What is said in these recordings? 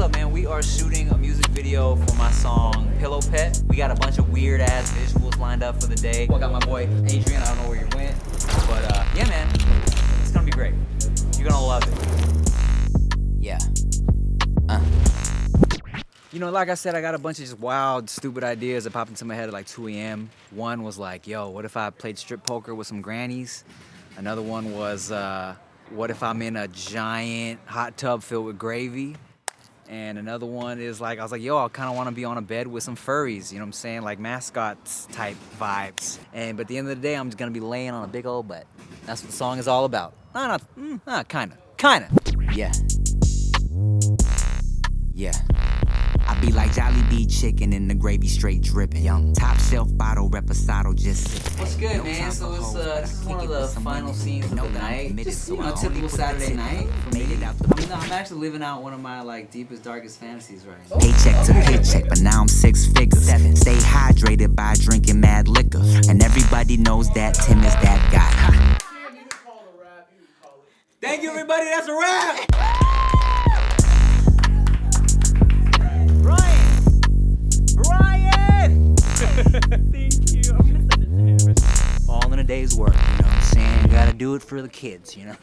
up, man? We are shooting a music video for my song Pillow Pet. We got a bunch of weird ass visuals lined up for the day. I got my boy Adrian, I don't know where he went. But yeah, man, it's gonna be great. You're gonna love it. Yeah. You know, like I said, I got a bunch of just wild, stupid ideas that popped into my head at like 2 a.m. One was like, yo, what if I played strip poker with some grannies? Another one was, what if I'm in a giant hot tub filled with gravy? And another one is like, I was like, yo, I kind of want to be on a bed with some furries, you know what I'm saying? Like mascots type vibes. But at the end of the day, I'm just going to be laying on a big old butt. That's what the song is all about. Kinda. Yeah. Yeah. I be like Jolly Bee chicken in the gravy straight dripping. Young top shelf bottle reposado just sipping. What's good, man? So it's this is one of the final scenes of the night. Just, you know, typical Saturday night for me. I'm actually living out one of my like deepest, darkest fantasies right now. Paycheck to paycheck, but now I'm 6 figures. Stay hydrated by drinking mad liquor, and everybody knows that Tim is that guy. Thank you, everybody. That's a wrap. Brian! Thank you. I'm gonna send it to him. All in a day's work, you know what I'm saying? Gotta do it for the kids, you know?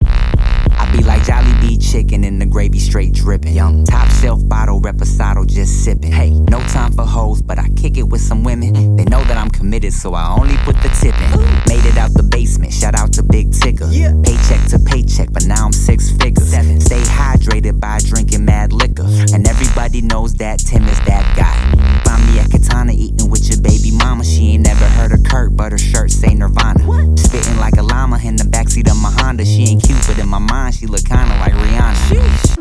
I be like Jolly Bee chicken in the gravy straight dripping. Young top shelf bottle reposado just sipping. Hey, no time for hoes, but I kick it with some women. They know that I'm committed, so I only put the tip in. Made it out the basement, shout out to Big Ticker. Yeah. Paycheck to paycheck, but now I'm 6 figures. Stay hydrated by drinking mad liquor, and everybody knows that Tim is that guy. Find me at Katana eating with your baby mama. She ain't never heard of Kurt, but her shirt say Nirvana. Spitting like a llama in the backseat of my Honda. She ain't cute, but in my mind she look kinda like Rihanna. Sheesh.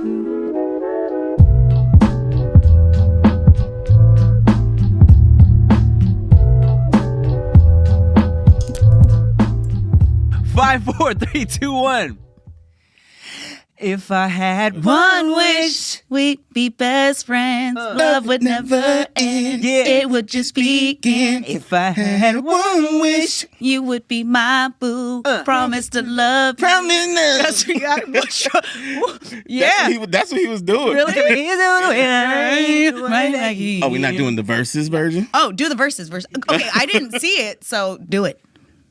5, 4, 3, 2, 1. If I had one wish, we'd be best friends. Love would never end. Yeah. It would just begin. If I had one wish, you would be my boo. Promise to love you. That's what you got. Yeah. That's what he was doing. Really? Oh, we're not doing the verses version? Oh, do the verses. Okay, I didn't see it, so do it.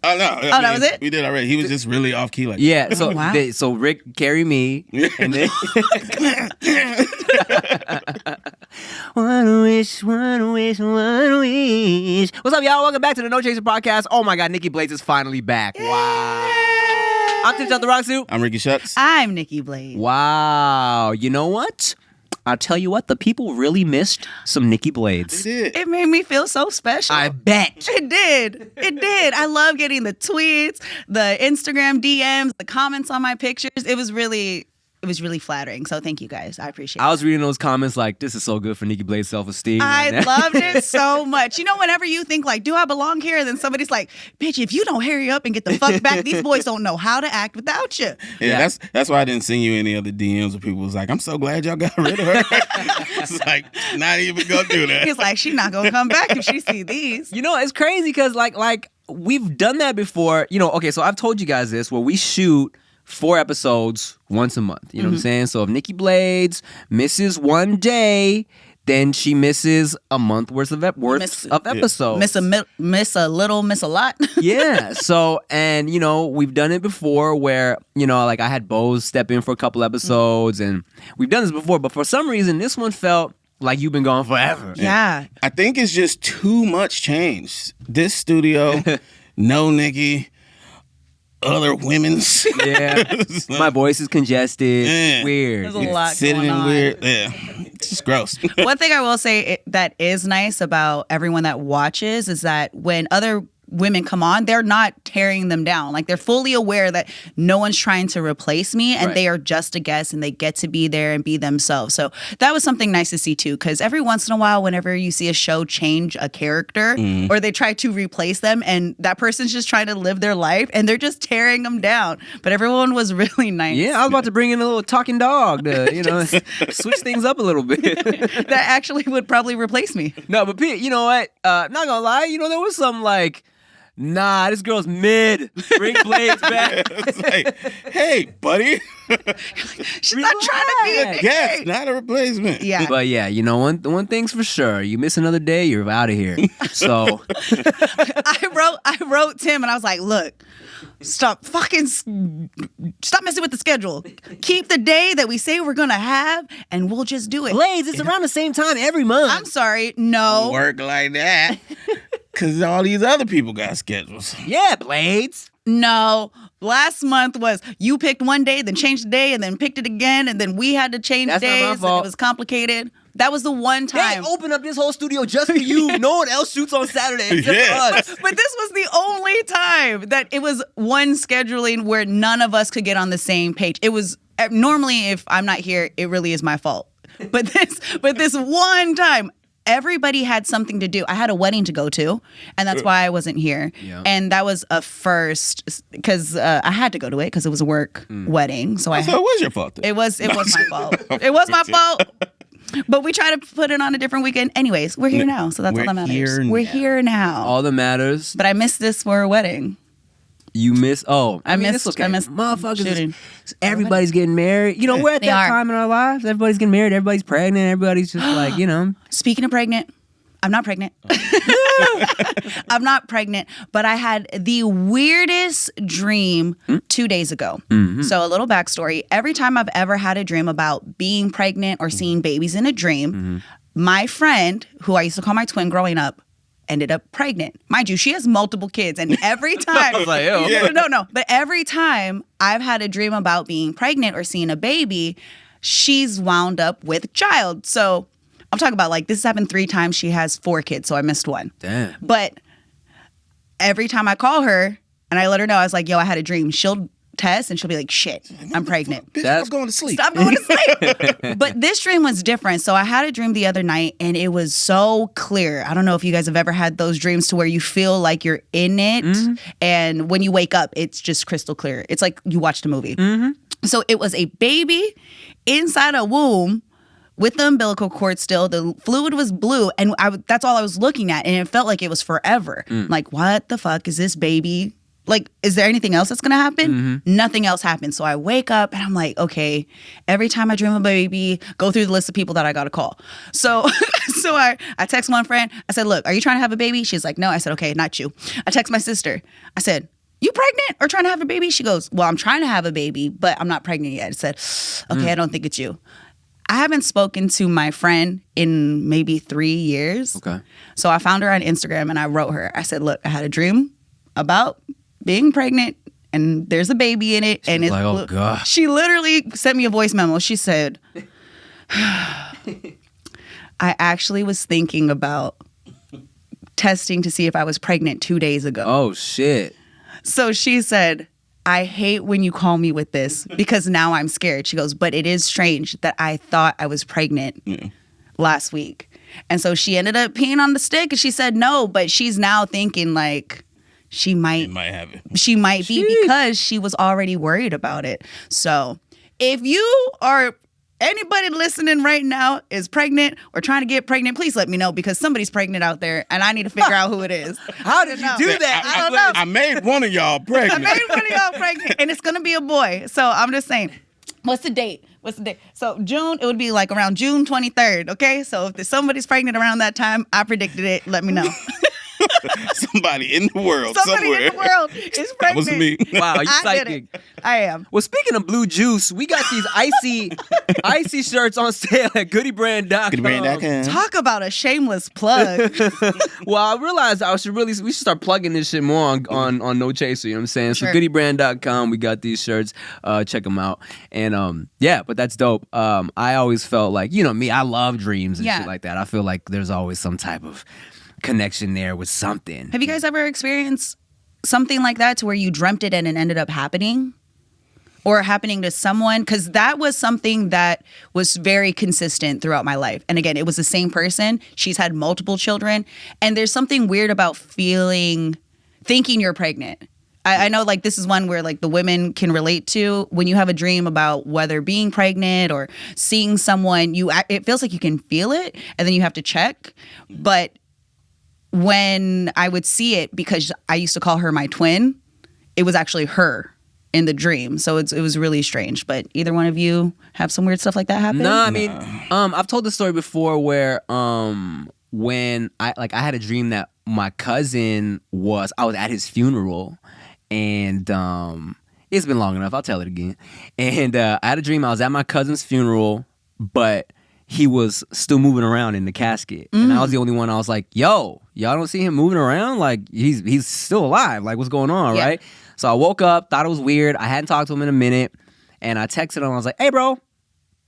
Oh, no. That was it? We did already. He was just really off key like yeah, so wow. So Rick carry me, and then one wish. What's up, y'all? Welcome back to the No Chaser Podcast. Oh my God, Nikki Blades is finally back. Yay! Wow. I'm Chantarangsu. I'm Ricky Shucks. I'm Nikki Blades. Wow. You know what? I'll tell you what, the people really missed some Nikki Blades. They did. It made me feel so special. I bet. It did. It did. I love getting the tweets, the Instagram DMs, the comments on my pictures. It was really flattering. So thank you guys. I appreciate it. I was reading those comments like, this is so good for Nikki Blades' self-esteem. I loved it so much. You know, whenever you think like, do I belong here? Then somebody's like, bitch, if you don't hurry up and get the fuck back, these boys don't know how to act without you. Yeah, that's why I didn't send you any other DMs where people was like, I'm so glad y'all got rid of her. It's like, not even gonna do that. He's like, she's not gonna come back if she see these. You know, it's crazy because like we've done that before. You know, okay, so I've told you guys this where we shoot 4 episodes once a month. You know what I'm saying? So if Nikki Blades misses one day, then she misses a month worth of episodes. Miss a little, miss a lot. Yeah. So, and you know, we've done it before where, you know, like I had Bose step in for a couple episodes and we've done this before, but for some reason this one felt like you've been gone forever. Yeah. I think it's just too much change. This studio, no Nikki, other women's. Yeah. My voice is congested. Yeah. Weird. There's a lot Sitting going on. weird. Yeah. It's just gross. One thing I will say that is nice about everyone that watches is that when other women come on, they're not tearing them down. Like, they're fully aware that no one's trying to replace me and they are just a guest and they get to be there and be themselves. So that was something nice to see too, because every once in a while, whenever you see a show change a character or they try to replace them and that person's just trying to live their life and they're just tearing them down. But everyone was really nice. Yeah, I was about to bring in a little talking dog to, you know, switch things up a little bit. That actually would probably replace me. No, but Pete, you know what? Not gonna lie, you know, there was some like Nah, this girl's mid. Bring Blades back. It's like, hey, buddy. She's not trying to be a Yes, not a replacement. Yeah. But yeah, you know, one thing's for sure. You miss another day, you're out of here. So I wrote Tim and I was like, look, stop messing with the schedule. Keep the day that we say we're gonna have and we'll just do it. Blades, it's around the same time every month. I'm sorry, no. Work like that. Because all these other people got schedules. Yeah, Blades. No. Last month was you picked one day, then changed the day, and then picked it again, and then we had to change That's not my days, and fault. it was complicated. That was the one They time. opened up this whole studio just for you. No one else shoots on Saturday except Yeah. for us. But this was the only time that it was one scheduling where none of us could get on the same page. It was normally if I'm not here, it really is my fault. But this one time, everybody had something to do. I had a wedding to go to, and that's why I wasn't here. Yeah. And that was a first because I had to go to it because it was a work wedding. So So it was your fault then. it was my fault. It was my fault. But we tried to put it on a different weekend. Anyways, we're here now, so that's all We're that matters. here We're now. here now. All that matters, But I missed this for a wedding. you miss. Oh, I mean, missed- it's okay. I missed Motherfuckers. shooting. Everybody's getting married. You know, we're at They that are. time in our lives. Everybody's getting married. Everybody's pregnant. Everybody's just like, you know. Speaking of pregnant, I'm not pregnant. I'm not pregnant, but I had the weirdest dream 2 days ago. So a little backstory. Every time I've ever had a dream about being pregnant or seeing babies in a dream, my friend, who I used to call my twin growing up, ended up pregnant. Mind you, she has multiple kids, and every time I was like, ew. no, but every time I've had a dream about being pregnant or seeing a baby, she's wound up with a child. So I'm talking about like this has happened 3 times. She has 4 kids, so I missed one. Damn. But every time I call her and I let her know, I was like, yo, I had a dream. She'll test and she'll be like, shit, I'm pregnant. Bitch, That's- I'm going to sleep. Stop going to sleep. But this dream was different. So I had a dream the other night and it was so clear. I don't know if you guys have ever had those dreams to where you feel like you're in it. And when you wake up, it's just crystal clear. It's like you watched a movie. So it was a baby inside a womb with the umbilical cord still. The fluid was blue. And that's all I was looking at. And it felt like it was forever. Like, what the fuck is this baby? Like, is there anything else that's going to happen? Nothing else happened. So I wake up and I'm like, okay, every time I dream of a baby, go through the list of people that I got to call. So I text one friend. I said, look, are you trying to have a baby? She's like, no. I said, okay, not you. I text my sister. I said, you pregnant or trying to have a baby? She goes, well, I'm trying to have a baby, but I'm not pregnant yet. I said, okay, I don't think it's you. I haven't spoken to my friend in maybe 3 years. Okay. So I found her on Instagram and I wrote her. I said, look, I had a dream about being pregnant and there's a baby in it. And was it's like, oh, blue. gosh. She literally sent me a voice memo. She said, I actually was thinking about testing to see if I was pregnant 2 days ago. Oh, shit. So she said, I hate when you call me with this because now I'm scared. She goes, but it is strange that I thought I was pregnant last week. And so she ended up peeing on the stick and she said no, but she's now thinking like she You might might have it. be Jeez. because she was already worried about it. So if you are anybody listening right now is pregnant or trying to get pregnant, please let me know because somebody's pregnant out there and I need to figure out who it is. How did you do that? I don't know. I made one of y'all pregnant. I made one of y'all pregnant, and it's gonna be a boy. So I'm just saying, what's the date? So June, it would be like around June 23rd. Okay, so if there's somebody's pregnant around that time, I predicted it. Let me know. Somebody in the world Somebody somewhere. in the world is That pregnant. was me. Wow, you I psychic. did it. I am. Well, speaking of blue juice, we got these icy shirts on sale at goodybrand.com. Goodbrand.com. Talk about a shameless plug. Well, I realized we should start plugging this shit more on No Chaser, you know what I'm saying? Sure. So goodybrand.com, we got these shirts. Check them out. And yeah, but that's dope. I always felt like, you know me, I love dreams and Yeah. shit like that. I feel like there's always some type of connection there with something. Have you guys ever experienced something like that to where you dreamt it and it ended up happening? Or happening to someone? Because that was something that was very consistent throughout my life. And again, it was the same person. She's had multiple children. And there's something weird about thinking you're pregnant. I know like this is one where like the women can relate to when you have a dream about whether being pregnant or seeing someone, it feels like you can feel it and then you have to check. But when I would see it, because I used to call her my twin, it was actually her in the dream. So it was really strange. But either one of you have some weird stuff like that happen? No, I mean, I've told the story before where when I had a dream that my cousin I was at his funeral, and it's been long enough. I'll tell it again. And I had a dream I was at my cousin's funeral, but he was still moving around in the casket. And I was the only one. I was like, yo, y'all don't see him moving around? Like, he's still alive. Like, what's going on, right? So I woke up, thought it was weird. I hadn't talked to him in a minute. And I texted him. I was like, hey, bro,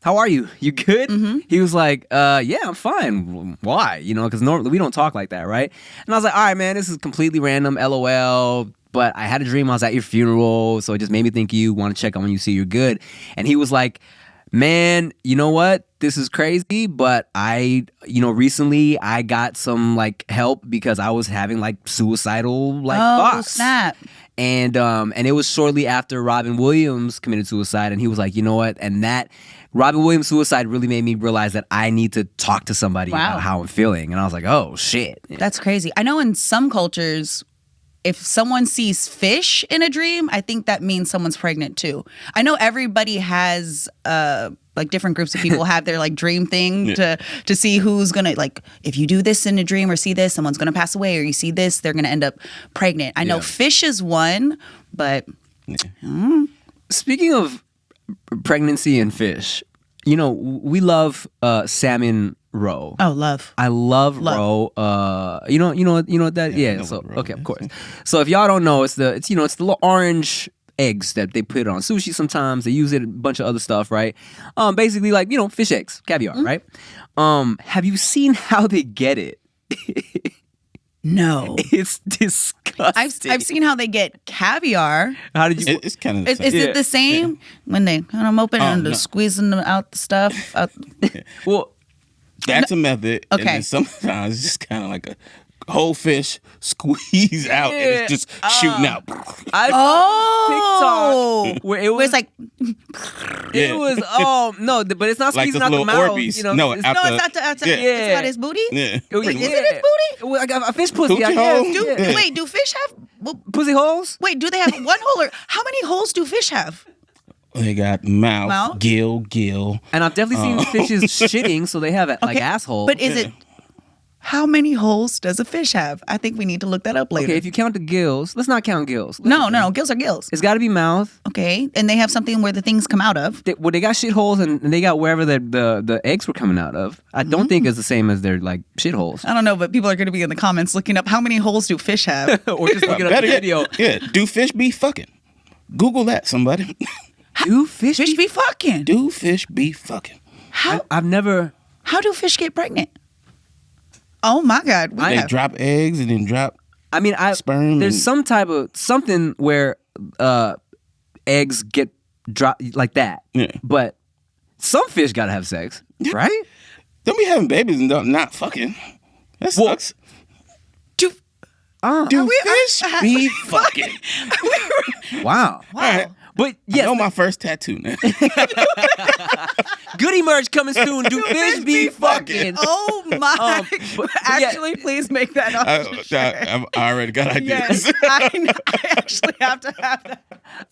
how are you? You good? He was like, yeah, I'm fine. Why? You know, because normally we don't talk like that, right? And I was like, all right, man, this is completely random, LOL. But I had a dream I was at your funeral, so it just made me think you want to check on you, see you're good. And he was like, man, you know what? This is crazy, but recently I got some like help because I was having like suicidal thoughts. Oh, snap. And it was shortly after Robin Williams committed suicide, and he was like, you know what? And that Robin Williams' suicide really made me realize that I need to talk to somebody about how I'm feeling. And I was like, oh shit. That's crazy. I know in some cultures, if someone sees fish in a dream, I think that means someone's pregnant too. I know everybody has like different groups of people have their like dream thing to see who's gonna, like, if you do this in a dream or see this, someone's gonna pass away, or you see this, they're gonna end up pregnant. I know fish is one, but Speaking of pregnancy and fish, you know, we love salmon roe. Oh, love. I love roe. You know what that? Yeah. So okay, of course. So if y'all don't know, it's the little orange eggs that they put on sushi. Sometimes they use it in a bunch of other stuff, right? Basically like fish eggs, caviar, right? Have you seen how they get it? No. It's disgusting. I've seen how they get caviar. How did you? It's kind of Is it the same when they kind of open and they're squeezing them out the stuff? Well, that's a method. Okay. And then sometimes it's just kind of like a whole fish squeeze out and it's just shooting out. I saw TikTok where it Where it's like, it was no, but it's not Like squeezing those out the little mouth. Orbeez. You know, No, it's out no, the- it's not. yeah. It's not his booty. Yeah. Wait, is it his booty? Well, like a fish pussy, I Coochie guess. hole? Yeah. Wait, do fish have? Well, Pussy holes? wait, do they have one hole, or how many holes do fish have? They got mouth, Mouth? gill. And I've definitely seen fishes shitting, so they have like assholes. But is it? How many holes does a fish have? I think we need to look that up later. Okay, if you count the gills, let's not count gills. No, gills are gills. It's got to be mouth. Okay, and they have something where the things come out of. They got shit holes and they got wherever the eggs were coming out of. I don't think it's the same as their like shit holes. I don't know, but people are going to be in the comments looking up how many holes do fish have. Or just looking up the Better yet, video. Yeah, do fish be fucking? Google that, somebody. Do fish Fish be fucking. Do fish be fucking? I've never. How do fish get pregnant? Oh my God! They drop eggs and then drop. I mean, Sperm there's and- some type of something where eggs get dropped like that. Yeah. But some fish gotta have sex, right? Don't be having babies and not fucking. That sucks. Do Do fish be fucking? Wow. All right. But I yes, know my first tattoo now. goodie merch coming soon. Do fish be fucking? Oh my! but Actually, please make that up. I already got ideas. Yes, I actually have to have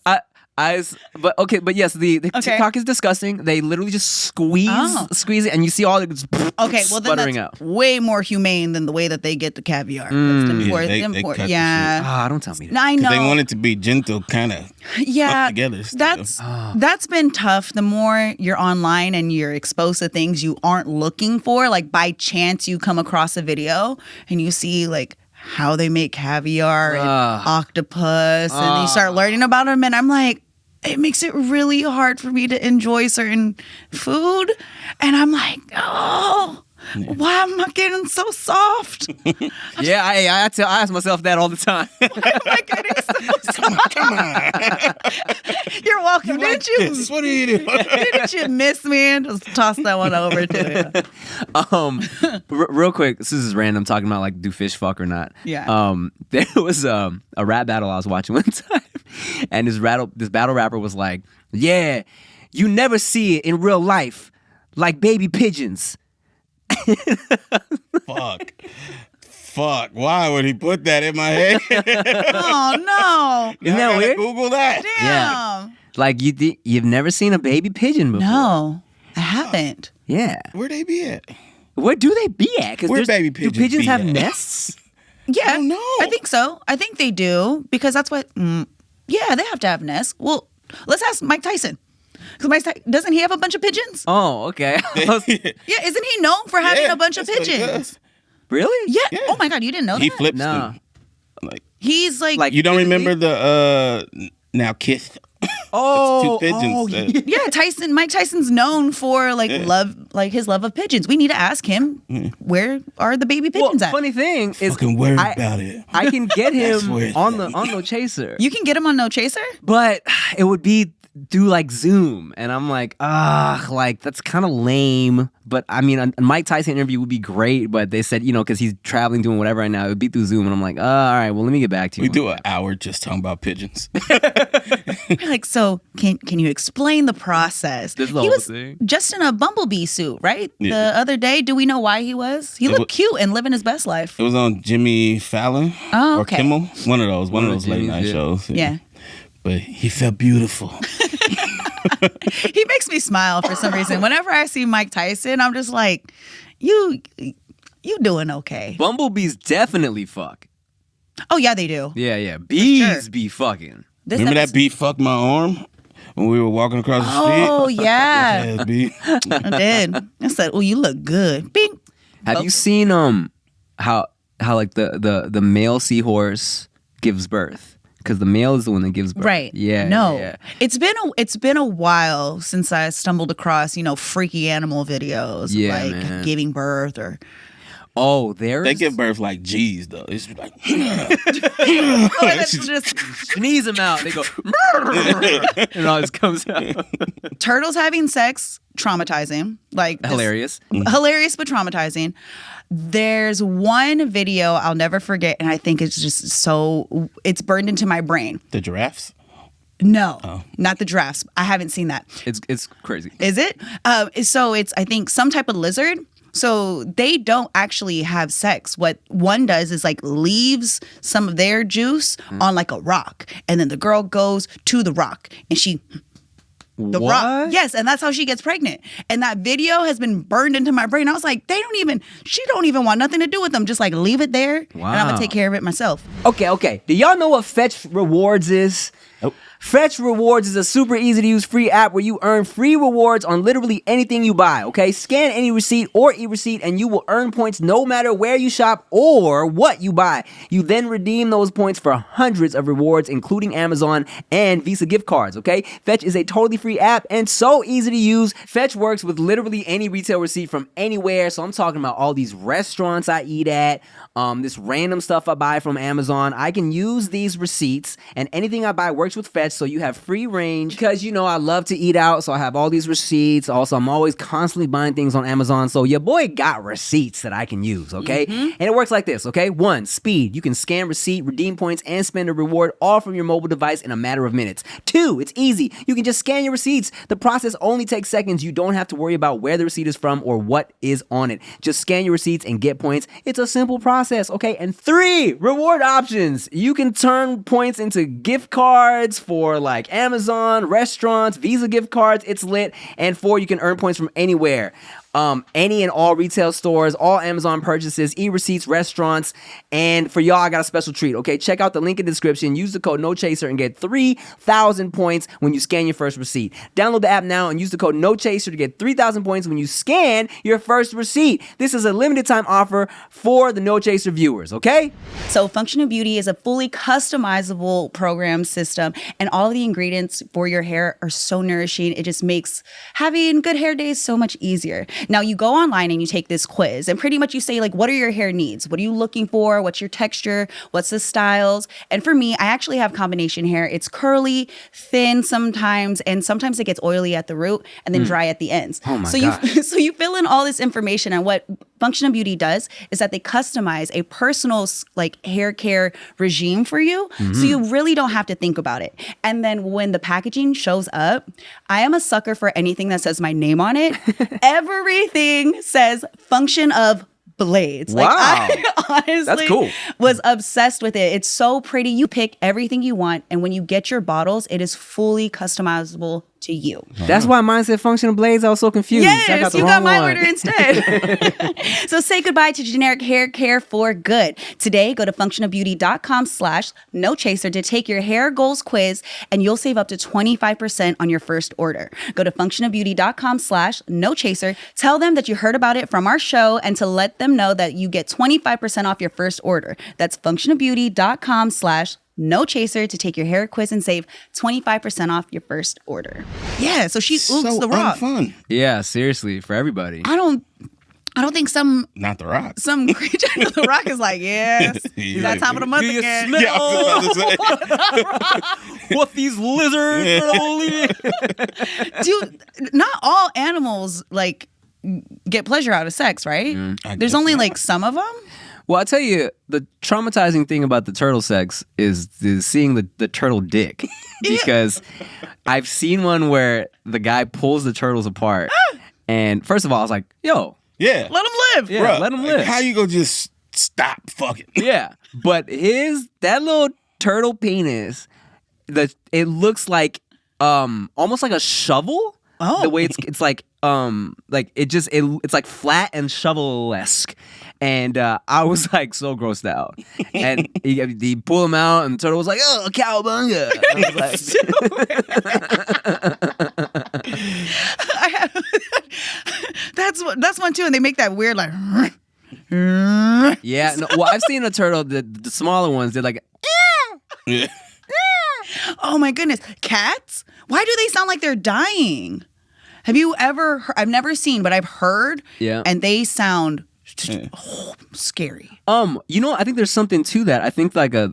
that. But yes, the TikTok is disgusting. They literally just squeeze it, and you see all the Okay, well then sputtering that's out. way more humane than the way that they get the caviar. Yeah, they cut the Yeah, Don't tell me that. I know. They want it to be gentle, kind of. Yeah, together still. that's been tough. The more you're online and you're exposed to things you aren't looking for, like by chance you come across a video and you see like how they make caviar and octopus, and you start learning about them, and I'm like, it makes it really hard for me to enjoy certain food, and I'm like, oh. Why am I getting so soft? Yeah, I ask myself that all the time. Why am I getting so soft? Come on. You're welcome. Like Didn't you? this. What are you doing? Didn't you miss me? Just toss that one over to you. Real quick, this is random, talking about like do fish fuck or not. Yeah. There was a rap battle I was watching one time, and this battle rapper was like, "Yeah, you never see it in real life, like baby pigeons." Fuck. fuck? Why would he put that in my head? Oh no! Isn't that weird? Google that. Damn. Yeah. Like you've never seen a baby pigeon before. No, I haven't. Yeah. Where they be at? Where do they be at? Because Where baby pigeons do pigeons be have at? nests? Yeah, don't know. I think so. I think they do because that's what. Yeah, they have to have nests. Well, let's ask Mike Tyson. Because doesn't he have a bunch of pigeons? Oh, okay. Yeah, isn't he known for having a bunch of that's what he pigeons? does. Really? Yeah. Oh my God, you didn't know He that? flips No. them. Like He's like you don't remember the now Kith? Oh, Two pigeons. yeah, Tyson. Mike Tyson's known for like his love of pigeons. We need to ask him where are the baby pigeons at? funny thing is, Fucking worried about it. I can get him where it's on No Chaser, You can get him on No Chaser. but it would be through like Zoom, and I'm like, like that's kind of lame. But I mean, a Mike Tyson interview would be great, but they said, because he's traveling, doing whatever right now, it would be through Zoom, and I'm like, all right, well, let me get back to you. We do an hour just talking about pigeons. Like, so can you explain the process? This is the He whole was thing. just in a bumblebee suit, right? Yeah. The other day, do we know why he was? He looked cute and living his best life. It was on Jimmy Fallon Oh, or okay. Kimmel, one of those late Jimmy's, night yeah. shows. Yeah. But he felt beautiful. He makes me smile for some reason. Whenever I see Mike Tyson, I'm just like, you doing okay. Bumblebees definitely fuck. Oh yeah, they do. Yeah. Bees sure. be fucking. This Remember that episode- bee fucked my arm when we were walking across the street? Oh yeah, Yeah, bee. I did. I said, "Oh, you look good." Bing. Have you seen how like the male seahorse gives birth? Because the male is the one that gives birth. Right. Yeah. No. yeah. It's been a while since I stumbled across, freaky animal videos Yeah, like man. giving birth or Oh, They give birth like G's though. It's like that's just sneeze them out. They go and all this comes out. turtles having sex, traumatizing. Like this- Hilarious. Hilarious but traumatizing. There's one video I'll never forget, and I think it's just it's burned into my brain. the giraffes. No, not the giraffes. I haven't seen that. It's crazy. Is it? So it's, I think, some type of lizard. So they don't actually have sex. What one does is like leaves some of their juice on like a rock. And then the girl goes to the rock and the what? rock. Yes, and that's how she gets pregnant. And that video has been burned into my brain. I was like, she don't even want nothing to do with them. Just like leave it there. And I'm Wow. gonna take care of it myself. Okay. Do y'all know what Fetch Rewards is? Nope. Fetch Rewards is a super easy to use free app where you earn free rewards on literally anything you buy, okay? Scan any receipt or e-receipt and you will earn points no matter where you shop or what you buy. You then redeem those points for hundreds of rewards, including Amazon and Visa gift cards, okay? Fetch is a totally free app and so easy to use. Fetch works with literally any retail receipt from anywhere. So I'm talking about all these restaurants I eat at, this random stuff I buy from Amazon. I can use these receipts and anything I buy works with Fetch, so you have free range because I love to eat out, so I have all these receipts. Also, I'm always constantly buying things on Amazon, so your boy got receipts that I can use, okay? And it works like this, okay? 1, speed. You can scan receipt, redeem points, and spend a reward all from your mobile device in a matter of minutes. 2, it's easy. You can just scan your receipts. The process only takes seconds. You don't have to worry about where the receipt is from or what is on it. Just scan your receipts and get points. It's a simple process, okay? And 3, reward options. You can turn points into gift cards for like Amazon, restaurants, Visa gift cards. It's lit. And 4, you can earn points from anywhere. Any and all retail stores, all Amazon purchases, e-receipts, restaurants. And for y'all, I got a special treat, okay? Check out the link in the description. Use the code NOCHASER and get 3,000 points when you scan your first receipt. Download the app now and use the code NOCHASER to get 3,000 points when you scan your first receipt. This is a limited time offer for the No Chaser viewers, okay? So Function of Beauty is a fully customizable program system, and all of the ingredients for your hair are so nourishing. It just makes having good hair days so much easier. Now you go online and you take this quiz, and pretty much you say like, what are your hair needs? What are you looking for? What's your texture? What's the styles? And for me, I actually have combination hair. It's curly, thin sometimes, and sometimes it gets oily at the root and then dry at the ends. Oh my so gosh. you fill in all this information, and what Function of Beauty does is that they customize a personal like hair care regime for you. So you really don't have to think about it. And then when the packaging shows up, I am a sucker for anything that says my name on it. Everything says Function of blades. Wow. Like, I honestly That's cool. was obsessed with it. It's so pretty. You pick everything you want, and when you get your bottles, it is fully customizable to you. That's why mine said functional blades. I was so confused. I Yes, the you wrong got my one. order instead. So say goodbye to generic hair care for good. Today, go to functionofbeauty.com/nochaser to take your hair goals quiz, and you'll save up to 25% on your first order. Go to functionofbeauty.com/nochaser. Tell them that you heard about it from our show, and to let them know that you get 25% off your first order. That's functionofbeauty.com/no chaser to take your hair quiz and save 25% off your first order. Yeah, so she oops So the rock. unfun. Yeah, seriously, for everybody. I don't think some Not the rock. creature the rock is like, yes, He's that like, time of the month "Do you again. smell- Yeah, I was about to say. What these lizards? Dude, not all animals like get pleasure out of sex, right? I There's guess only not. like some of them. Well, I'll tell you, the traumatizing thing about the turtle sex is seeing the turtle dick. Because I've seen one where the guy pulls the turtles apart. And first of all, I was like, yo, Yeah. Let them live. yeah, Bruh, let him like, live. how you gonna just stop fucking? Yeah. But that little turtle penis, it looks like almost like a shovel. Oh. The way it's like it's like flat and shovel-esque. And I was like so grossed out. And he pulled him out, and the turtle was like, "Oh, cowabunga!" And I was like, That's one too, and they make that weird like. "Yeah." No, well, I've seen a turtle. The smaller ones, they're like, Yeah. Oh my goodness, cats! Why do they sound like they're dying? Have you ever? I've never seen, but I've heard. Yeah. And they sound scary. I think there's something to that. I think like a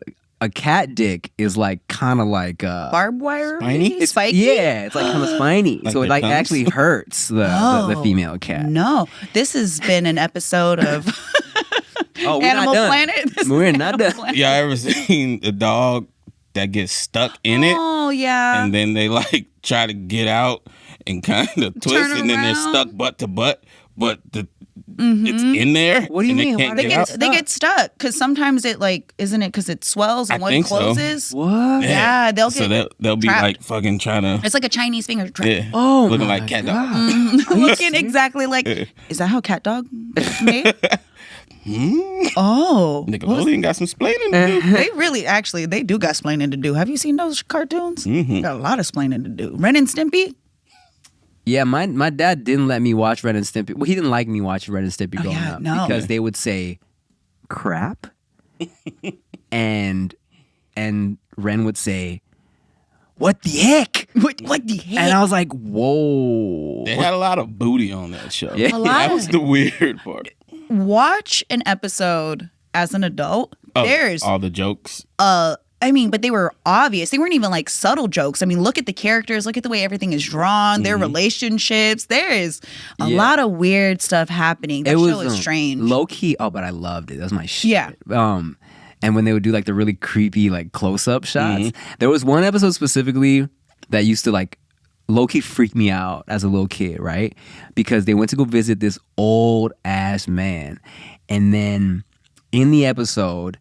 cat dick is like kind of like Barbed wire? Spiny? It's spiky? Yeah, it's like kind of spiny. Like So it their like tongues? actually hurts the female cat. No. This has been an episode of Oh, we're Animal not done. Planet. This is We're Animal not done. Planet. Y'all ever seen a dog that gets stuck in it, Oh, yeah. and then they like try to get out and kind of twist, and then they're around. stuck butt to butt, but it's in there. What do you and mean? They can't Why They get out. get stuck because sometimes it like isn't it because it swells and I one think so. closes. What? Yeah, they'll So get they'll be trapped. like fucking trying to. It's like a Chinese finger trap. Yeah. Oh, looking my like cat God. dog. Looking exactly like. Is that how cat dog is made? Oh, Nickelodeon got some splaining to do. they really actually they do got splaining to do. Have you seen those cartoons? Got a lot of splaining to do. Ren and Stimpy. Yeah, my dad didn't let me watch Ren and Stimpy. Well, he didn't like me watching Ren and Stimpy growing yeah, up no. because they would say crap, and Ren would say, "What the heck?" What the heck? And I was like, "Whoa!" They had a lot of booty on that show. Yeah. A lot. That was the weird part. Watch an episode as an adult. Oh, There's all the jokes. I mean, but they were obvious. They weren't even like subtle jokes. I mean, look at the characters, look at the way everything is drawn, their relationships. There is a Yeah. lot of weird stuff happening. That show is strange. low key. Oh, but I loved it. That was my shit. Yeah. And when they would do like the really creepy like close up shots, there was one episode specifically that used to like low key freak me out as a little kid, right? Because they went to go visit this old ass man, and then in the episode.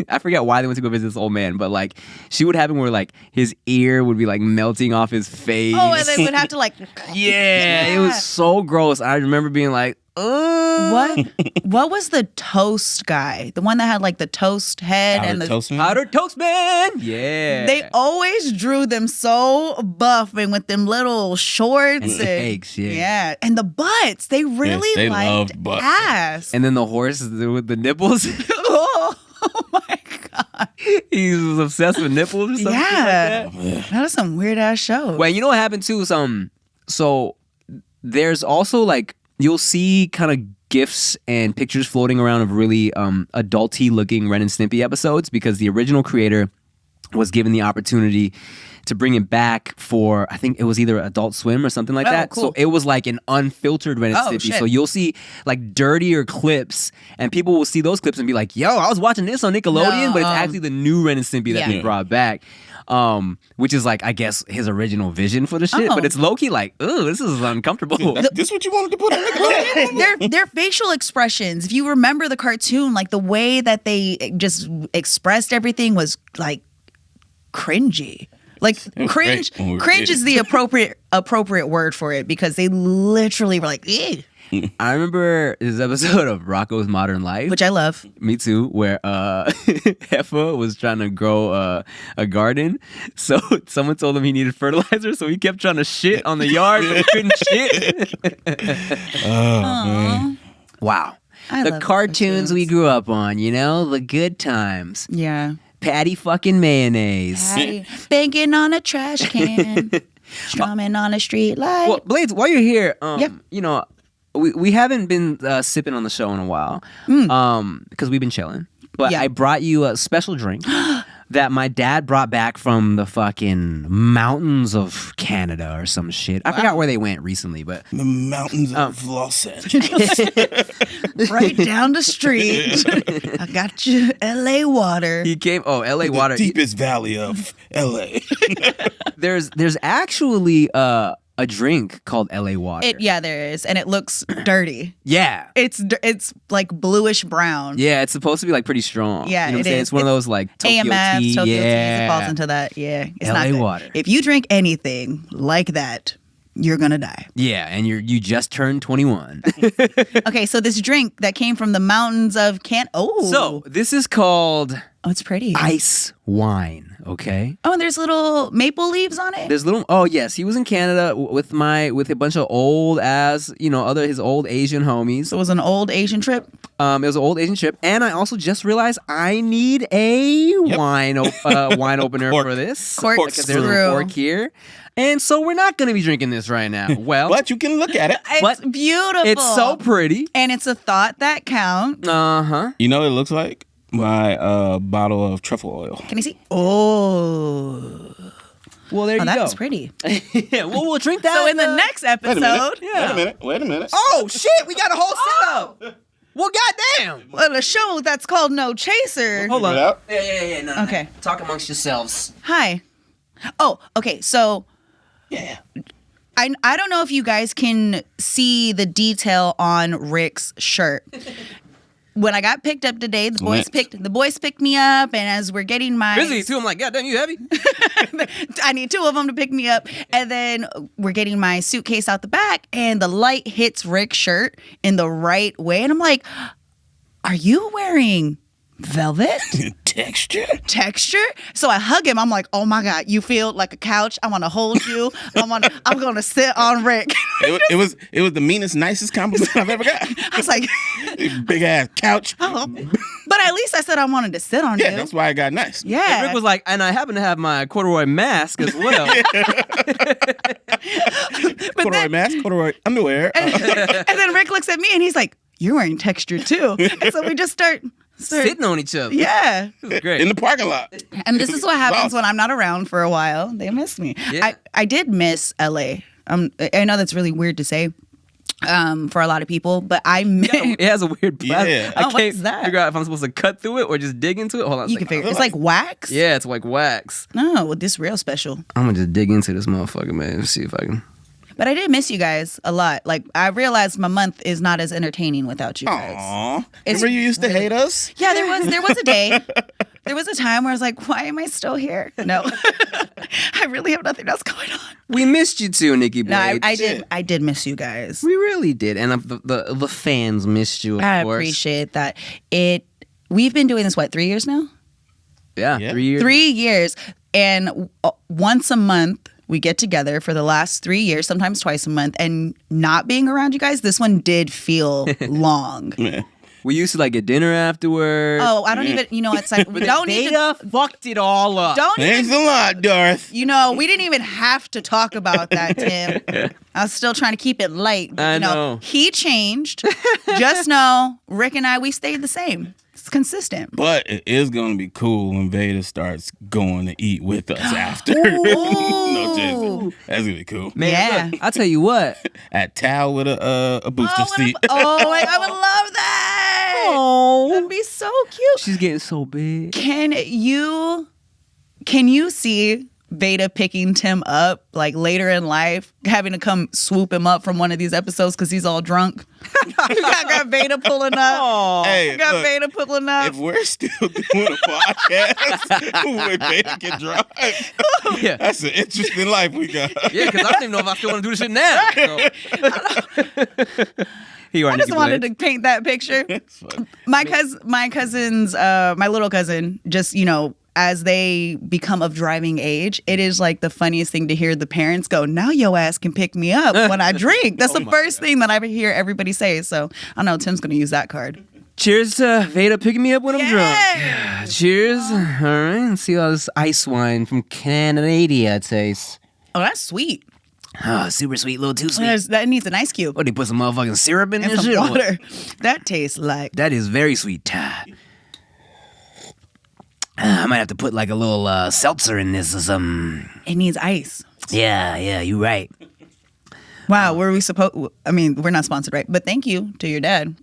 I forget why they went to go visit this old man, but like she would have him where like his ear would be like melting off his face. Oh, and they would have to like yeah, it was so gross. I remember being like, ugh. what was the toast guy? The one that had like the toast head and the Toast Man? Powder Toast Man. Yeah. they always drew them so buff and with them little shorts And cakes, yeah. and the butts. They really they liked loved butts. ass. And then the horse with the nipples. oh my god! He was obsessed with nipples or something Yeah, like that. that is some weird ass show. Well, you know what happened too is so there's also like you'll see kind of GIFs and pictures floating around of really adulty looking Ren and Stimpy episodes because the original creator was given the opportunity to bring it back for, I think it was either Adult Swim or something like that. Cool. So it was like an unfiltered Ren and Stimpy. Shit. So you'll see like dirtier clips, and people will see those clips and be like, "Yo, I was watching this on Nickelodeon," but it's actually the new Ren and Stimpy that they brought back. Which is like, I guess, his original vision for the shit, but it's low-key like, ooh, this is uncomfortable. This what you wanted to put on Nickelodeon? Their facial expressions, if you remember the cartoon, like the way that they just expressed everything was like cringy. Like cringe is the appropriate word for it, because they literally were like, ew. I remember this episode of Rocko's Modern Life, Which I love. me too, where Heffa was trying to grow a garden. So someone told him he needed fertilizer, so he kept trying to shit on the yard, but he couldn't shit. Man. Wow. I The love cartoons we grew up on, you know, the good times. Yeah. Patty fucking mayonnaise. Patty banging on a trash can, strumming on a street light. Well, Blades, while you're here, Yeah. you know, we haven't been sipping on the show in a while, because we've been chilling. But Yeah. I brought you a special drink that my dad brought back from the fucking mountains of Canada or some shit. I forgot where they went recently, but The mountains of Los Angeles. Right down the street. I got you, LA water. he came. Oh, L.A. water. The deepest valley of L.A. There's actually a drink called L.A. water. Yeah, there is, and it looks dirty. Yeah. It's like bluish brown. Yeah, it's supposed to be like pretty strong. Yeah, you know what I'm it saying? is. It's one of those like Tokyo AMF, tea. Tokyo yeah. Teas, it falls into that. Yeah, it's LA not good. water. If you drink anything like that, you're gonna die. Yeah, and you just turned 21. Okay, so this drink that came from the mountains of So this is called oh, it's pretty. ice wine. Okay. Oh, and there's little maple leaves on it. There's little. Oh yes, he was in Canada with a bunch of old ass, his old Asian homies. So it was an old Asian trip. It was an old Asian trip, and I also just realized I need a wine opener Cork. for this. Cork because there's a screw. cork here, and so we're not going to be drinking this right now. Well, But you can look at it. It's What? beautiful. it's so pretty. and it's a thought that counts. You know what it looks like? My bottle of truffle oil. Can you see? Oh, Well, there you that go. is pretty. Yeah, well, we'll drink that. So in the next Wait a minute. episode, Wait a minute. Oh shit, we got a whole setup. Well, goddamn. well, a show that's called No Chaser. Hold Check it out. Yeah. No, Okay. Talk amongst yourselves. Hi. Oh, okay. So Yeah. I don't know if you guys can see the detail on Rick's shirt. When I got picked up today, the boys picked me up, and as we're getting my Busy too. I'm like, goddamn, you heavy? I need two of them to pick me up, and then we're getting my suitcase out the back, and the light hits Rick's shirt in the right way, and I'm like, "Are you wearing velvet texture?" So I hug him. I'm like, "Oh my god, you feel like a couch. I want to hold you. I'm gonna sit on Rick." It was the meanest, nicest compliment I've ever got. I was like, Big ass couch. "Oh," but at least I said I wanted to sit on Yeah, you. that's why I got nice. Yeah. And Rick was like, and I happen to have my corduroy mask as well. Corduroy mask, corduroy underwear. and then Rick looks at me and he's like, "You're wearing texture too." And so we just start Sitting on each other. Yeah. It was great. in the parking lot. And this is what happens Awesome. when I'm not around for a while. They miss me. Yeah. I did miss LA. I know that's really weird to say for a lot of people, but I miss. It has a weird plastic. Yeah. I Oh, what can't is that? figure out if I'm supposed to cut through it or just dig into it. Hold on a You can second. figure. It's like wax. Yeah, it's like wax. No, well, this real special. I'm gonna just dig into this motherfucker, man. See if I can. But I did miss you guys a lot. Like I realized my month is not as entertaining without you guys. Aw. It's Remember you used to hate us? Yeah, there was a day. There was a time where I was like, why am I still here? No. I really have nothing else going on. We missed you too, Nikki. No, I Blades. did miss you guys. We really did, and the fans missed you. Of I course. appreciate that. We've been doing this 3 years now? Yeah, Yeah. 3 years. 3 years. And once a month we get together for the last 3 years, sometimes twice a month, and not being around you guys, this one did feel long. Yeah. We used to like get dinner afterwards. Oh, I don't even, it's like, we don't even, Veyda fucked it all up. don't Thanks even, a lot, Darth. we didn't even have to talk about that, Tim. I was still trying to keep it light. But, I know. he changed. Just know, Rick and I, we stayed the same. It's consistent. But it is going to be cool when Veyda starts going to eat with us after. No, Jason. That's going to be cool. Man, Yeah. look, I'll tell you what. At Tao with a booster seat. I would love that. Oh, That'd be so cute. she's getting so big. Can you see Veyda picking Tim up like later in life, having to come swoop him up from one of these episodes because he's all drunk? You got Veyda pulling up. Hey, You got look, Veyda pulling up. if we're still doing a podcast where Veyda can drive, Yeah. that's an interesting life we got. Yeah, because I don't even know if I still want to do this shit now. So. I just wanted to paint that picture. It's fun. My cousins, my little cousin, just, as they become of driving age, it is like the funniest thing to hear the parents go, now your ass can pick me up when I drink. That's the first thing that I hear everybody say. So I know Tim's going to use that card. Cheers to Veyda picking me up when I'm Yeah. drunk. Cheers. All right. Let's see how this ice wine from Canada tastes. Oh, that's sweet. Oh, super sweet, a little too sweet. That needs an ice cube What, they put some motherfucking syrup in and this some shit? water. That tastes like. That is very sweet. I might have to put like a little seltzer in this or something. It needs ice. Yeah, you're right. Wow, were we supposed? I mean, we're not sponsored, right? But thank you to your dad.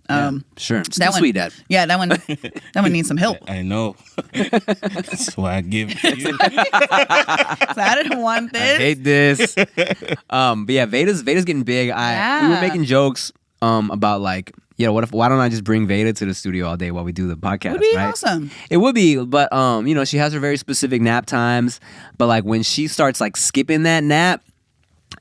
Sure. That Still one, sweet, Dad. Yeah, that one needs some help. I know. That's why I give it to you. So I didn't want I this. hate this. But yeah, Veyda's getting big. We were Yeah. making jokes about like, why don't I just bring Veyda to the studio all day while we do the podcast? Would be right? awesome. It would be, but she has her very specific nap times. But like when she starts like skipping that nap,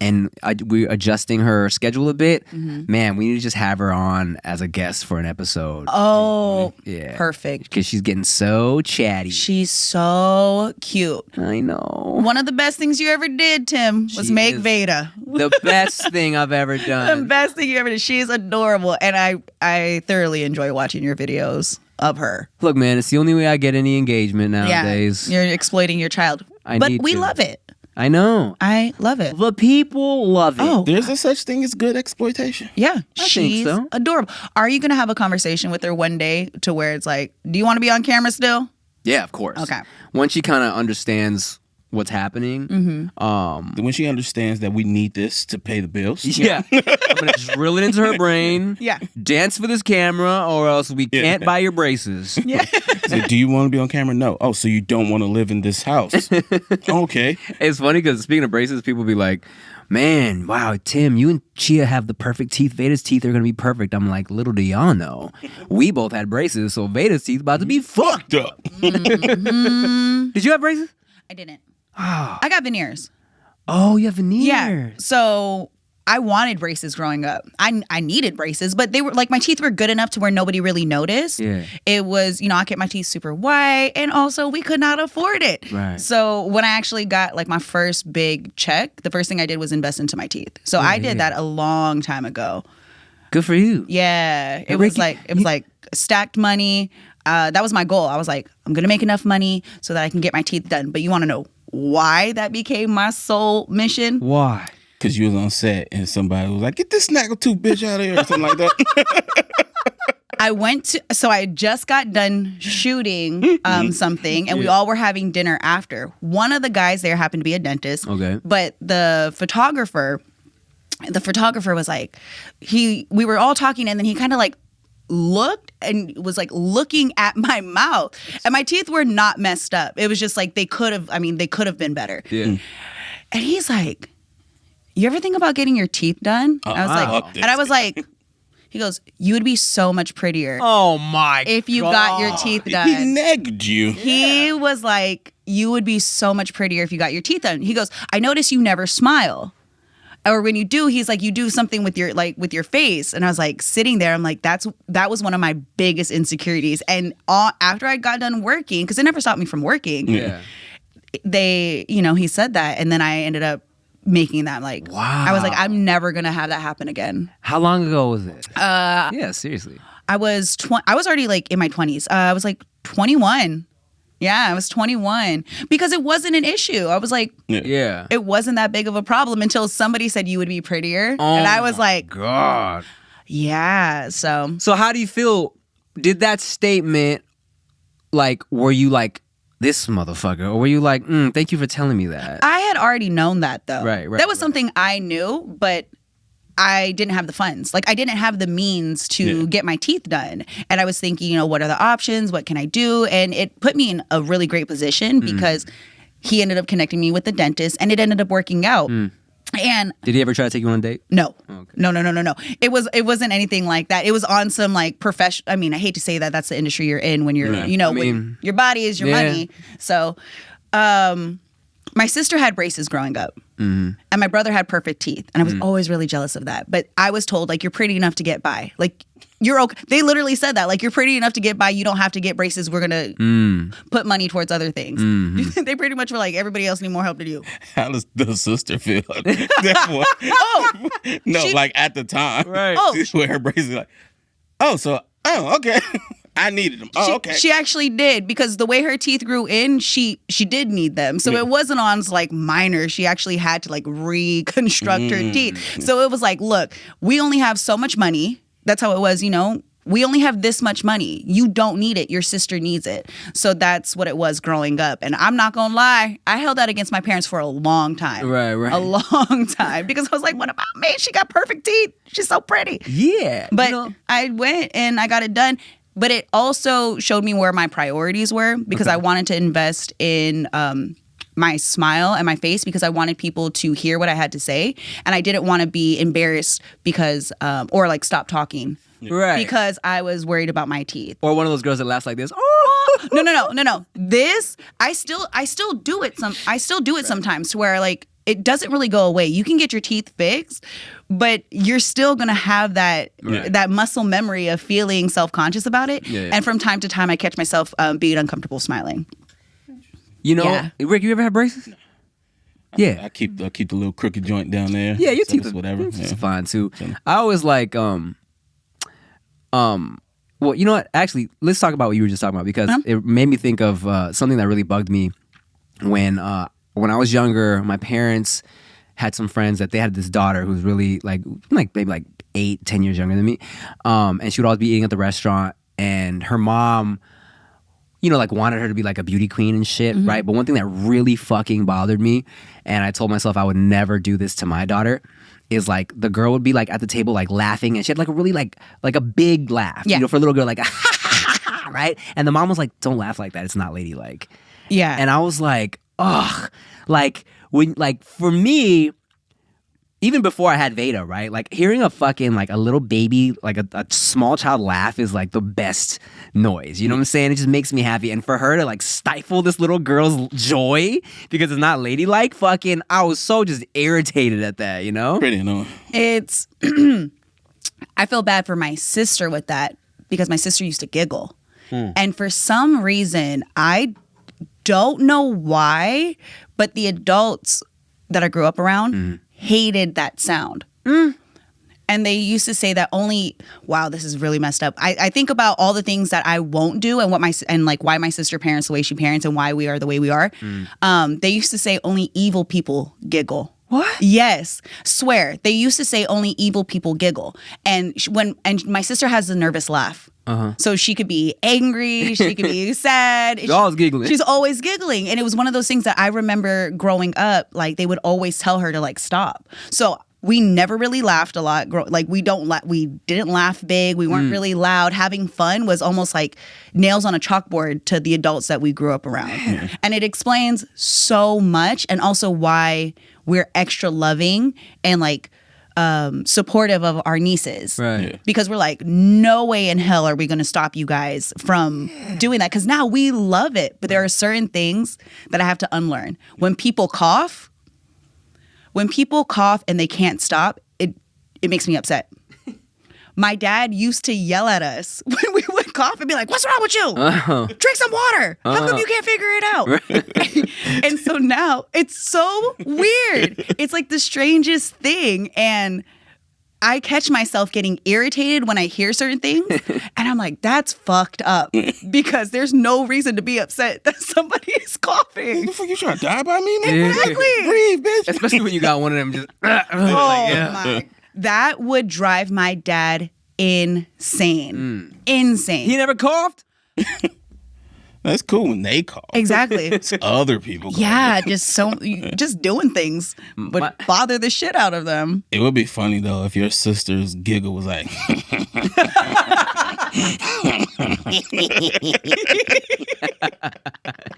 and we're adjusting her schedule a bit, man, we need to just have her on as a guest for an episode. Oh, Yeah. perfect. Because she's getting so chatty. She's so cute. I know. One of the best things you ever did, Tim, was She make is Veyda. The best thing I've ever The done. best thing you ever did. She's adorable, and I thoroughly enjoy watching your videos of her. Look, man, it's the only way I get any engagement nowadays. Yeah, you're exploiting your child, I but need we to. love it. I know. I love it. The people love it. Oh, There's a such thing as good exploitation. yeah, think she's so. adorable. Are you gonna have a conversation with her one day to where it's like, do you want to be on camera still? Yeah, of course. Okay. Once she kind of understands what's happening, When she understands that we need this to pay the bills. yeah, I'm gonna drill it into her brain. Yeah. Dance for this camera, or else we can't buy your braces. Yeah. So, do you want to be on camera? No. Oh, so you don't want to live in this house? Okay. It's funny because speaking of braces, people be like, "Man, wow, Tim, you and Chia have the perfect teeth. Veyda's teeth are gonna be perfect." I'm like, little do y'all know, we both had braces, so Veyda's teeth about to be fucked. Fucked up. Did you have braces? I didn't. I got veneers. Oh, you have veneers. Yeah. So I wanted braces growing up. I needed braces, but they were like my teeth were good enough to where nobody really noticed. Yeah. It was, I kept my teeth super white, and also we could not afford it. Right. So when I actually got like my first big check, the first thing I did was invest into my teeth. So I did that a long time ago. Good for you. Yeah. It was like stacked money. That was my goal. I was like, I'm gonna make enough money so that I can get my teeth done. But you want to know why that became my sole mission? Why? Because you was on set and somebody was like, get this snaggletooth bitch out of here or something like that. I just got done shooting something, and we all were having dinner after. One of the guys there happened to be a dentist. Okay. But the photographer was like, we were all talking, and then he kind of like looked and was like looking at my mouth, and my teeth were not messed up. It was just like they could have been better. Yeah. And he's like, you ever think about getting your teeth done? I was like, he goes, you would be so much prettier Oh my! if you got your teeth He done. negged you. He was like, you would be so much prettier if you got your teeth done. He goes, I notice you never smile. Or when you do, he's like, you do something with your face. And I was like, sitting there, I'm like, that was one of my biggest insecurities. And after I got done working, because it never stopped me from working, Yeah. he said that. And then I ended up making that like, Wow. I was like, I'm never going to have that happen again. How long ago was it? Yeah, seriously. I was already like in my 20s. I was like 21. Yeah, I was 21 because it wasn't an issue. I was like, Yeah. it wasn't that big of a problem until somebody said you would be prettier. And I was like, God. yeah. So So how do you feel? Did that statement were you like this motherfucker, or were you like, thank you for telling me that? I had already known that though. Right. That was something I knew, but I didn't have the funds. Like I didn't have the means to get my teeth done. And I was thinking, what are the options? What can I do? And it put me in a really great position because he ended up connecting me with the dentist and it ended up working out. And did he ever try to take you on a date? No. Okay. No. It wasn't anything like that. It was on some like professional. I mean, I hate to say that that's the industry you're in when you're, when your body is your money. So, my sister had braces growing up, and my brother had perfect teeth, and I was always really jealous of that. But I was told, like, you're pretty enough to get by. Like, you're okay. They literally said that, like, you're pretty enough to get by. You don't have to get braces. We're gonna put money towards other things. They pretty much were like, everybody else need more help than you. How does the sister feel? Like at the time, right? She's wearing her braces. Like, okay. I needed them. Okay. She actually did, because the way her teeth grew in, she did need them. So it wasn't on like minor. She actually had to like reconstruct her teeth. So it was like, look, we only have so much money. That's how it was, We only have this much money. You don't need it. Your sister needs it. So that's what it was growing up. And I'm not going to lie. I held that against my parents for a long time. Right. A long time. Because I was like, what about me? She got perfect teeth. She's so pretty. Yeah. But I went and I got it done. But it also showed me where my priorities were, because I wanted to invest in my smile and my face, because I wanted people to hear what I had to say. And I didn't want to be embarrassed because, or like stop talking. Right. Because I was worried about my teeth. Or one of those girls that laughs like this. Oh! No. This, I still do it sometimes, to where like, it doesn't really go away. You can get your teeth fixed, but you're still going to have that muscle memory of feeling self-conscious about it. Yeah. And from time to time, I catch myself being uncomfortable smiling. Rick, you ever had braces? No. Yeah. I keep the little crooked joint down there. Yeah, your teeth is whatever. It's fine too. I always like well, you know what? Actually, let's talk about what you were just talking about, because it made me think of something that really bugged me when I was younger. My parents had some friends that they had this daughter who's really like maybe like 8-10 years younger than me, and she would always be eating at the restaurant, and her mom, like wanted her to be like a beauty queen and shit, right? But one thing that really fucking bothered me, and I told myself I would never do this to my daughter, is like the girl would be like at the table like laughing, and she had like a really like a big laugh, for a little girl, like right? And the mom was like, "Don't laugh like that. It's not ladylike." Yeah. And I was like, ugh, like when, like for me, even before I had Veyda, right? Like hearing a fucking like a little baby, like a small child laugh is like the best noise. You know what I'm saying? It just makes me happy. And for her to like stifle this little girl's joy because it's not ladylike, fucking, I was so just irritated at that, Pretty annoying. It's, I feel bad for my sister with that, because my sister used to giggle. And for some reason, I don't know why, but the adults that I grew up around hated that sound. And they used to say that wow, this is really messed up. I think about all the things that I won't do, and why my sister parents the way she parents, and why we are the way we are. They used to say only evil people giggle. What? Yes, swear. They used to say only evil people giggle. And my sister has a nervous laugh. So she could be angry, she could be sad. She's always giggling. She's always giggling. And it was one of those things that I remember growing up, like they would always tell her to like stop. So we never really laughed a lot. Like we didn't laugh big. We weren't really loud. Having fun was almost like nails on a chalkboard to the adults that we grew up around. And it explains so much, and also why we're extra loving and like supportive of our nieces, right? Because we're like, no way in hell are we going to stop you guys from doing that, because now we love it. But there are certain things that I have to unlearn. When people cough and they can't stop, it makes me upset. My dad used to yell at us when we would cough and be like, "What's wrong with you? Drink some water. How come you can't figure it out?" And so now it's so weird. It's like the strangest thing. And I catch myself getting irritated when I hear certain things. And I'm like, that's fucked up, because there's no reason to be upset that somebody is coughing. The fuck, you trying to die by me, man? Exactly. Breathe, bitch. Especially when you got one of them just. My. That would drive my dad insane. Insane. He never coughed? That's cool when they call. Exactly. It's other people call. Yeah, just doing things would bother the shit out of them. It would be funny though if your sister's giggle was like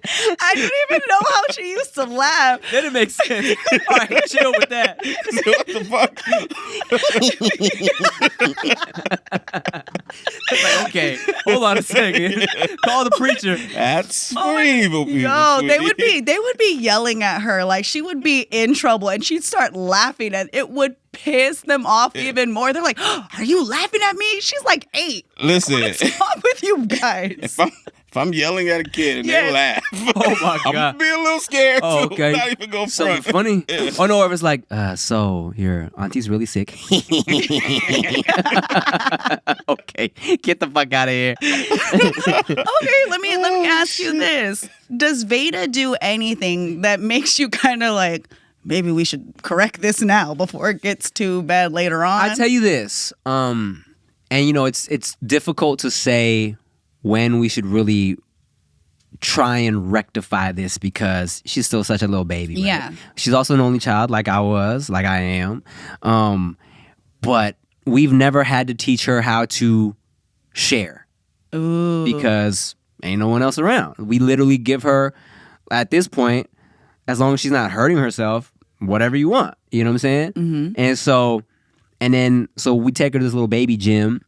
I didn't even know how she used to laugh. That didn't make sense. All right, chill with that. what the fuck? It's like, okay, hold on a second. Call the preacher. That's for evil people. Yo, sweetie. they would be yelling at her like she would be in trouble, and she'd start laughing, and it would piss them off even more. They're like, oh, "Are you laughing at me?" She's like 8. Listen, What's wrong with you guys? if I'm yelling at a kid and they laugh, Oh my I'm God. gonna be a little scared too. Oh, okay. Not even go Something front. funny. Oh no, it was like, so your auntie's really sick. Okay, get the fuck out of here. Okay, let me ask you this: does Veyda do anything that makes you kind of like, maybe we should correct this now before it gets too bad later on? I tell you this, and you know, it's difficult to say when we should really try and rectify this because she's still such a little baby. Right? Yeah. She's also an only child like I was, like I am. But we've never had to teach her how to share. Ooh. Because ain't no one else around. We literally give her, at this point, as long as she's not hurting herself, whatever you want. You know what I'm saying? Mm-hmm. And so we take her to this little baby gym,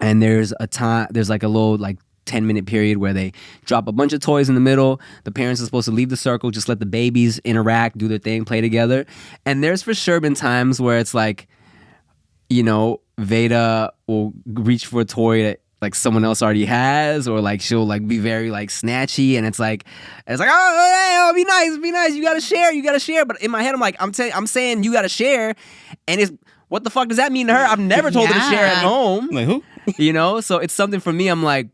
and there's like a little like 10-minute period where they drop a bunch of toys in the middle. The parents are supposed to leave the circle, just let the babies interact, do their thing, play together. And there's for sure been times where it's like, you know, Veyda will reach for a toy that like someone else already has, or like she'll like be very like snatchy, and it's like oh, be nice, you gotta share. But in my head I'm like, I'm saying you gotta share, and it's, what the fuck does that mean to her? I've never told her to share at home. Like who? You know, so it's something for me. I'm like,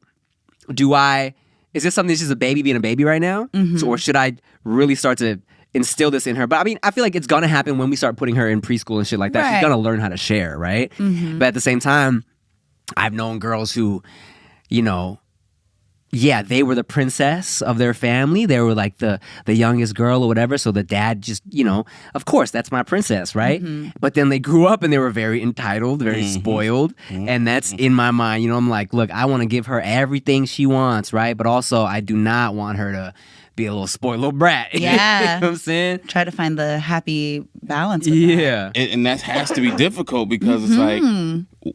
is this something that's just a baby being a baby right now? Mm-hmm. So, or should I really start to instill this in her? But I mean, I feel like it's gonna happen when we start putting her in preschool and shit like that. Right. She's gonna learn how to share, right? Mm-hmm. But at the same time, I've known girls who, you know, yeah, they were the princess of their family. They were like the youngest girl or whatever. So the dad just, you know, of course, that's my princess, right? Mm-hmm. But then they grew up and they were very entitled, very spoiled. And that's in my mind. You know, I'm like, look, I want to give her everything she wants, right? But also, I do not want her to be a little spoiled little brat. Yeah. You know what I'm saying? Try to find the happy balance with that. Yeah. And that has to be difficult because it's like,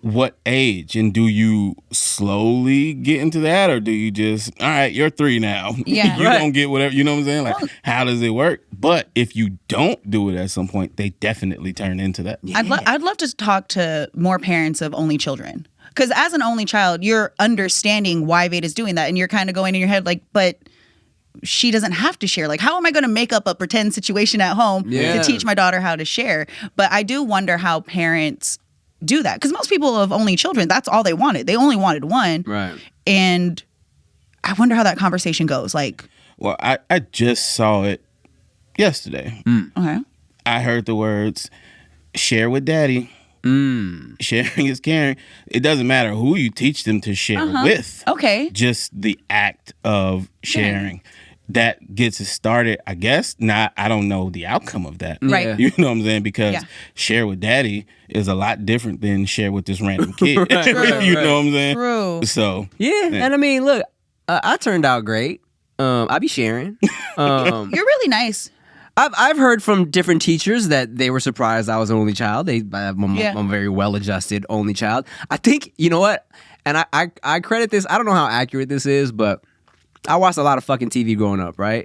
what age? And do you slowly get into that, or do you just, all right, you're 3 now. Yeah. You Right. don't get whatever, you know what I'm saying? Like, how does it work? But if you don't do it at some point, they definitely turn into that. I'd love to talk to more parents of only children. Because as an only child, you're understanding why Veyda's doing that. And you're kind of going in your head like, but she doesn't have to share. Like, how am I going to make up a pretend situation at home to teach my daughter how to share? But I do wonder how parents do that. Because most people of only children, that's all they wanted. They only wanted one. Right. And I wonder how that conversation goes. Like, Well, I just saw it yesterday. okay. I heard the words, share with daddy. Sharing is caring. It doesn't matter who you teach them to share with. Okay. Just the act of sharing. That gets it started, I guess. Now, I don't know the outcome of that. Right. Yeah. You know what I'm saying? Because Yeah. share with daddy is a lot different than share with this random kid. Right, right, You right. know what I'm saying? True. So, Yeah. And I mean, look, I turned out great. I be sharing. You're really nice. I've heard from different teachers that they were surprised I was an only child. I'm a very well-adjusted only child. I think, you know what? And I credit this. I don't know how accurate this is, but I watched a lot of fucking TV growing up, right?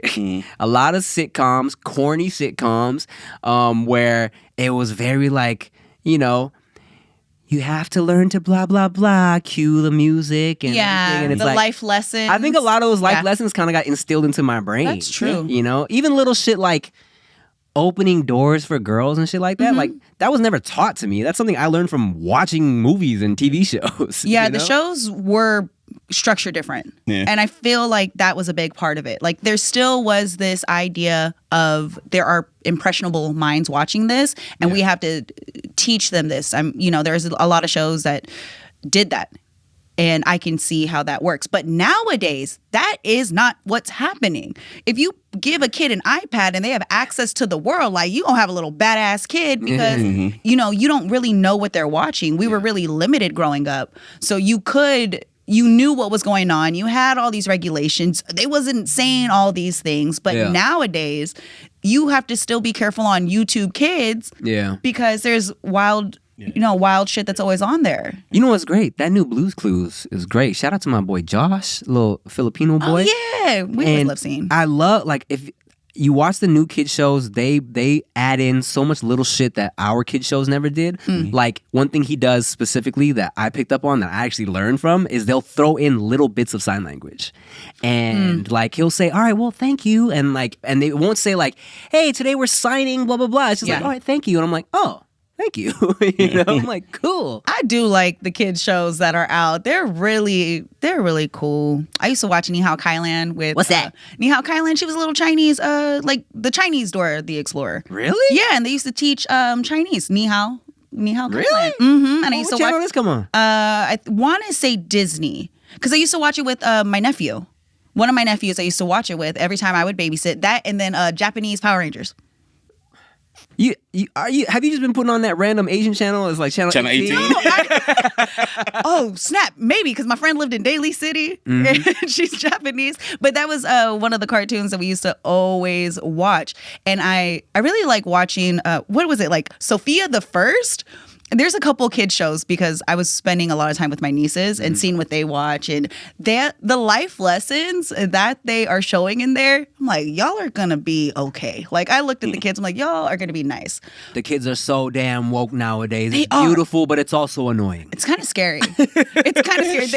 A lot of sitcoms, corny sitcoms, where it was very like, you know, you have to learn to blah, blah, blah, cue the music and everything. And it's the like, life lessons. I think a lot of those life lessons kind of got instilled into my brain. That's true. You know, even little shit like opening doors for girls and shit like that. Like, that was never taught to me. That's something I learned from watching movies and TV shows. Yeah, you the know? shows were structured different. Yeah. And I feel like that was a big part of it. Like, there still was this idea of there are impressionable minds watching this, and we have to teach them this. You know, there's a lot of shows that did that. And I can see how that works. But nowadays, that is not what's happening. If you give a kid an iPad and they have access to the world, like, you gonna have a little badass kid because, you know, you don't really know what they're watching. We were really limited growing up. So you knew what was going on. You had all these regulations. They wasn't saying all these things. But nowadays, you have to still be careful on YouTube Kids. Yeah. Because there's wild shit that's always on there. You know what's great? That new Blue's Clues is great. Shout out to my boy Josh, little Filipino boy. Oh, yeah. We always love seeing. I love, like, if you watch the new kid shows, they add in so much little shit that our kid shows never did. Like, one thing he does specifically that I picked up on that I actually learned from is they'll throw in little bits of sign language. And like, he'll say, all right, well, thank you. And like, and they won't say like, hey, today we're signing, blah, blah, blah. It's just like, all right, thank you. And I'm like, oh, thank you. You know, I'm like, cool. I do like the kids shows that are out. They're really cool. I used to watch Ni Hao Kailan with What's that? Ni Hao Kailan. She was a little Chinese, like the Chinese Dora the Explorer. Really? Yeah, and they used to teach Chinese. Ni Hao Kailan. Really? Mm-hmm. And I used What to channel watch. this come on? I want to say Disney because I used to watch it with my nephew. One of my nephews I used to watch it with every time I would babysit. That and then Japanese Power Rangers. Have you just been putting on that random Asian channel? It's like channel 18. Oh, snap. Maybe because my friend lived in Daly City and she's Japanese. But that was one of the cartoons that we used to always watch. And I really like watching, what was it, like Sophia the First? There's a couple kid shows because I was spending a lot of time with my nieces and seeing what they watch and the life lessons that they are showing in there. I'm like, y'all are gonna be okay. Like, I looked at the kids, I'm like, y'all are gonna be nice. The kids are so damn woke nowadays. They It's are. beautiful, but it's also annoying. It's kind of scary. It's kind of scary.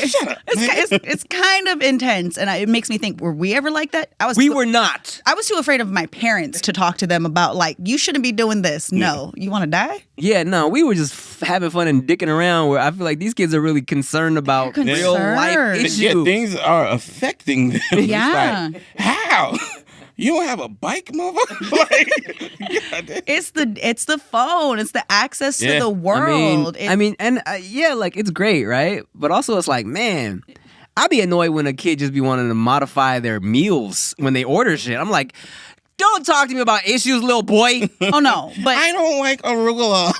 It's kind of intense, and it makes me think: were we ever like that? We were not. I was too afraid of my parents to talk to them about like, you shouldn't be doing this. No, you want to die? Yeah, no, we were just having fun and dicking around. Where I feel like these kids are really concerned about They're real life concerned. issues. Yeah, things are affecting them. It's Yeah. like, how? You don't have a bike, mother? Like, God, It's the phone. It's the access to the world. Like, it's great, right? But also, it's like, man, I'd be annoyed when a kid just be wanting to modify their meals when they order shit. I'm like, don't talk to me about issues, little boy. Oh no, but I don't like arugula.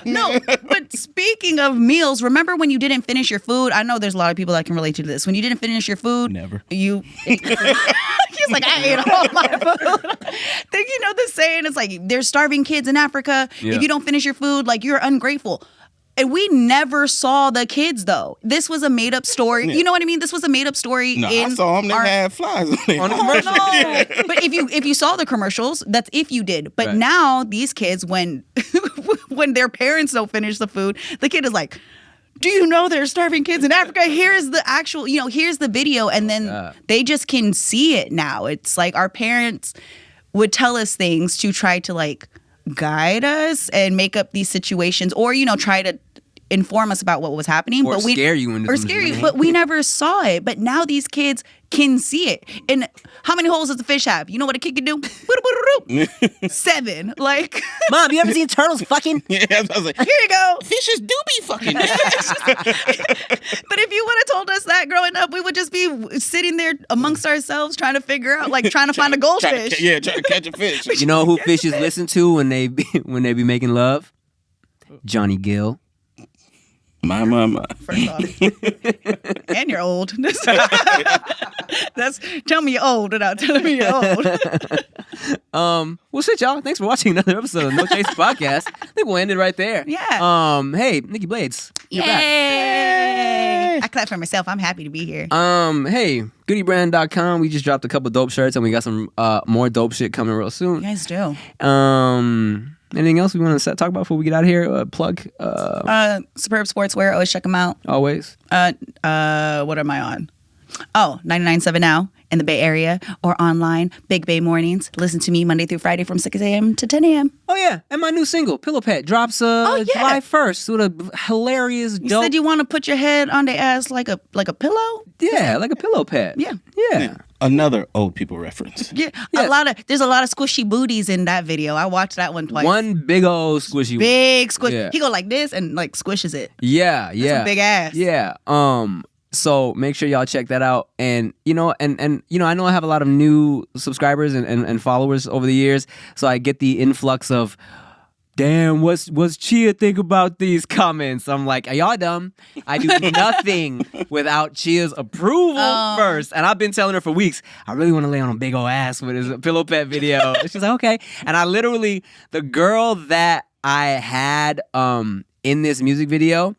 no. But speaking of meals, remember when you didn't finish your food? I know there's a lot of people that can relate to this. When you didn't finish your food, Never. He's like, I ate all my food. Think you know the saying? It's like there's starving kids in Africa. Yeah. If you don't finish your food, like you're ungrateful. And we never saw the kids though. This was a made up story. Yeah. You know what I mean? This was a made up story. No, I saw them. They had flies on their On the Oh, commercial. no. But if you saw the commercials, that's if you did. But Right. now these kids, when when their parents don't finish the food, the kid is like, do you know there's starving kids in Africa? Here's the actual, here's the video. And then they just can see it now. It's like our parents would tell us things to try to like guide us and make up these situations or, try to inform us about what was happening. Or scare you into Or something. scare you, but we never saw it. But now these kids can see it. And how many holes does a fish have? You know what a kid can do? 7. Like, Mom, you ever seen turtles fucking? Yeah, I was like, here you go. fishes do be fucking. But if you would have told us that growing up, we would just be sitting there amongst ourselves trying to figure out, like trying to find a goldfish. Try to catch a fish. You know who fishes listen to when they be making love? Johnny Gill. My mama. First off. And you're old. Tell me you're old without telling me you're old. Well, shit, y'all. Thanks for watching another episode of No Chase Podcast. I think we'll end it right there. Yeah. Hey, Nikki Blades. You're back. Yay! I clap for myself. I'm happy to be here. Hey, goodybrand.com. We just dropped a couple dope shirts and we got some more dope shit coming real You soon. guys do. Anything else we want to talk about before we get out of here? Plug. Superb Sportswear. Always check them out. Always. What am I on? Oh, 99.7 Now in the Bay Area or online. Big Bay Mornings. Listen to me Monday through Friday from 6 a.m. to 10 a.m. Oh yeah, and my new single Pillow Pet drops yeah. July 1st with a hilarious You dope. said you want to put your head on their ass like a pillow? Yeah, like a pillow pet. Yeah. Yeah. Another old people reference. Yeah. Yeah. There's a lot of squishy booties in that video. I watched that one twice. One big old squishy. Big squish. Yeah. He go like this and like squishes it. Yeah, yeah. a big ass. Yeah. So make sure y'all check that out. And you know, and you know, I know I have a lot of new subscribers and followers over the years, so I get the influx of, damn, what's Chia think about these comments? I'm like, are y'all dumb? I do nothing without Chia's approval first. And I've been telling her for weeks, I really want to lay on a big old ass with his pillow pet video. And she's like, okay. And I literally, the girl that I had in this music video,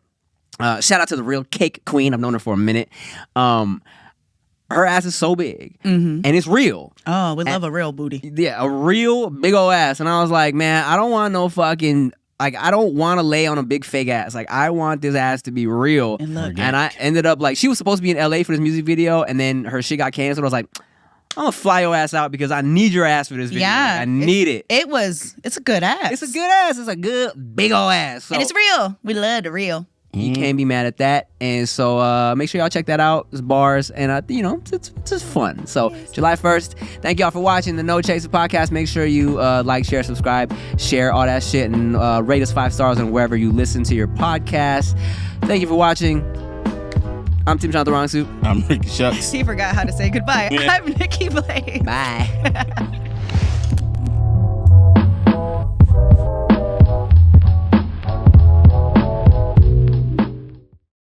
shout out to the real cake queen. I've known her for a minute. Her ass is so big, and it's real. Oh, we love a real booty. Yeah, a real big old ass. And I was like, man, I don't want no fucking, like, I don't want to lay on a big fake ass. Like, I want this ass to be real. And I ended up, like, she was supposed to be in LA for this music video, and then her shit got canceled. I was like, I'm gonna fly your ass out because I need your ass for this video. Yeah, like, I need it. It's a good ass. It's a good ass. It's a good big old ass. So, and it's real. We love the real. you can't be mad at that. And so make sure y'all check that out. It's bars, and you know, it's just fun. So July 1st, thank y'all for watching the No Chaser podcast. Make sure you like, share, subscribe, share all that shit, and rate us 5 stars on wherever you listen to your podcast. Thank you for watching. I'm Tim Chantarangsu. I'm Ricky Shucks. He forgot how to say goodbye. I'm Nikki Blake. Bye.